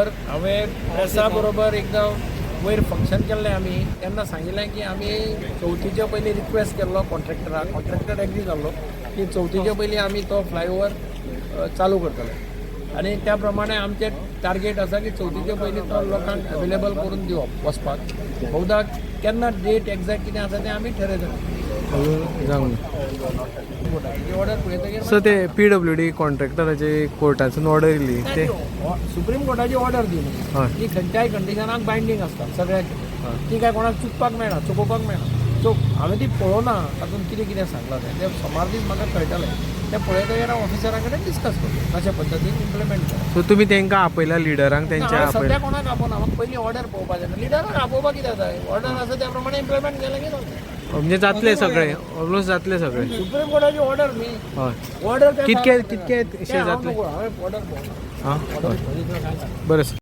बरोबर हांवें प्रेसा बरोबर एकदां वयर फंक्शन केल्लें आमी तेन्ना सांगिल्लें की आमी चवथीच्या पयलीं रिक्वेस्ट केल्लो कॉन्ट्रॅक्टराक कॉन्ट्रॅक्टर एग्री जाल्लो की चवथीच्या पयलीं आमी तो फ्लायओवर चालू करतले आनी त्या प्रमाणे आमचें टार्गेट आसा की चवथीच्या पयलीं तो लोकांक अवेलेबल करून दिवप वचपाक बहुधा केन्ना डेट एक्झॅक्ट कितें आसा तें आमी ठरयतले ऑर्डर पळयतकीर सो ते PWD कॉन्ट्रॅक्टराची कोर्टासून ऑर्डर येयली ते सुप्रीम कोर्टाची ऑर्डर दी हय ती खंयच्याय कंडिशनाक बायंडींग आसता सगळ्याक ती काय कोणाक चुकपाक मेळना चुकोवपाक मेळना सो हांवें ती पळोवना तातूंत कितें कितें सांगलां तें सोमार दीस म्हाका कळटलें तें पळयतकीर हांव ऑफिसरा कडेन डिस्कस करतलें कशा पद्दतीन इम्प्लिमेंट करप सो तुमी तांकां आपयला लिडरांक तेंच्या हांव सद्या आपयला कोणाक आपोवना म्हाका पयलीं ऑर्डर पळोवपाक जाय लिडराक आपोवपाक कितें जाय ऑर्डर आसा त्या प्रमाणे इम्प्लिमेंट केलें की जालें म्हणजे जातले सगळे ऑलमोस्ट जातले सगळे सुप्रीम कोर्टाची ऑर्डर न्ही हय ऑर्डर कितके कितके अशे जातले हांवें ऑर्डर पळोवना हां ऑर्डर बरें सर